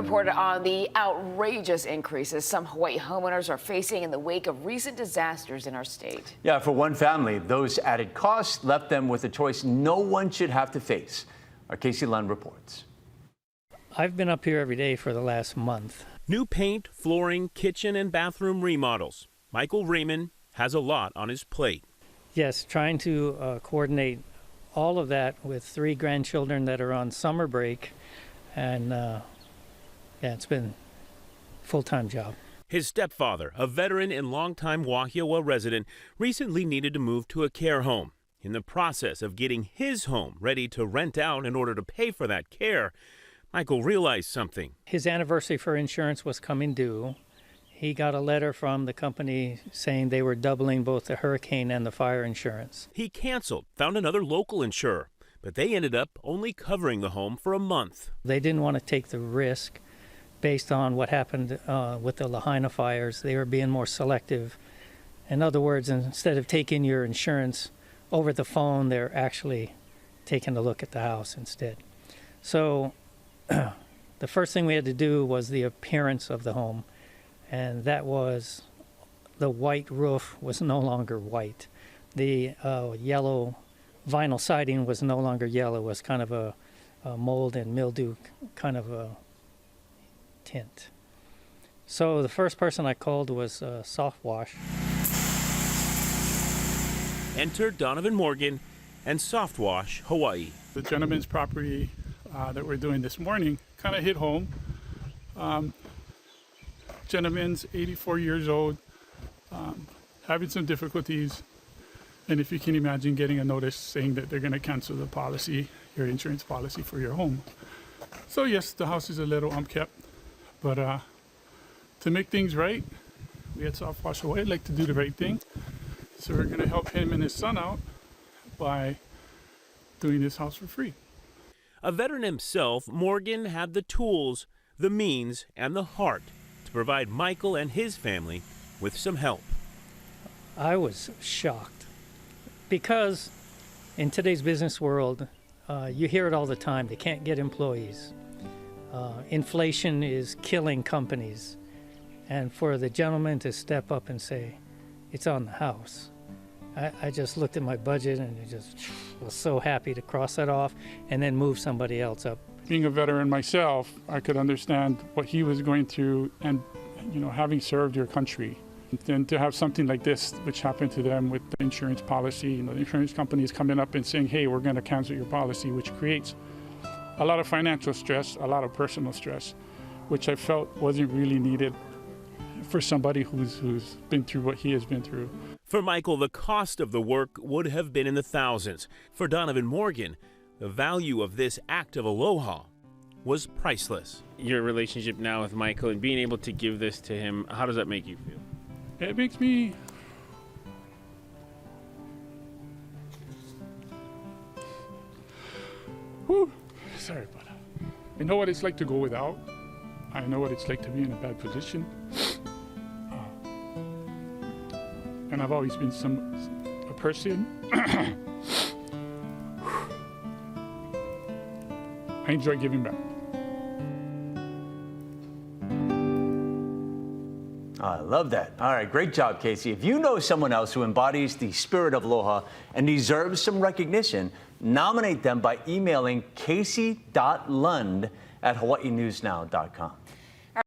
reported on the outrageous increases some Hawaii homeowners are facing in the wake of recent disasters in our state. Yeah, for one family, those added costs left them with a choice no one should have to face. Our Casey Lund reports. I've been up here every day for the last month. New paint, flooring, kitchen and bathroom remodels. Michael Raymond has a lot on his plate. Yes, trying to coordinate all of that with 3 grandchildren that are on summer break. And yeah, it's been a full-time job. His stepfather, a veteran and longtime Wahiawa resident, recently needed to move to a care home. In the process of getting his home ready to rent out in order to pay for that care, Michael realized something. His anniversary for insurance was coming due. He got a letter from the company saying they were doubling both the hurricane and the fire insurance. He canceled, found another local insurer, but they ended up only covering the home for a month. They didn't want to take the risk based on what happened with the Lahaina fires. They were being more selective. In other words, instead of taking your insurance over the phone, they're actually taking a look at the house instead. So the first thing we had to do was the appearance of the home, and that was the white roof was no longer white. The yellow vinyl siding was no longer yellow. It was kind of a mold and mildew kind of a tint. So the first person I called was Soft Wash. Enter Donovan Morgan and Soft Wash Hawaii. The gentleman's property that we're doing this morning kind of hit home. Gentleman's 84 years old, having some difficulties. And if you can imagine getting a notice saying that they're going to cancel the policy, your insurance policy for your home. So yes, the house is a little unkept, but to make things right, we at Soft Wash Hawaii like to do the right thing. So we're going to help him and his son out by doing this house for free. A veteran himself, Morgan had the tools, the means, and the heart to provide Michael and his family with some help. I was shocked. Because in today's business world, you hear it all the time, they can't get employees. Inflation is killing companies. And for the gentleman to step up and say, it's on the house. I just looked at my budget and just was so happy to cross that off and then move somebody else up. Being a veteran myself, I could understand what he was going through and, having served your country. Then to have something like this, which happened to them with the insurance policy, the insurance companies coming up and saying, hey, we're going to cancel your policy, which creates a lot of financial stress, a lot of personal stress, which I felt wasn't really needed for somebody who's been through what he has been through. For Michael, the cost of the work would have been in the thousands. For Donovan Morgan, the value of this act of aloha was priceless. Your relationship now with Michael and being able to give this to him, how does that make you feel? It makes me sorry, but I know what it's like to go without. I know what it's like to be in a bad position. And I've always been a person. I enjoy giving back. I love that. All right, great job, Casey. If you know someone else who embodies the spirit of aloha and deserves some recognition, nominate them by emailing casey.lund@hawaiinewsnow.com.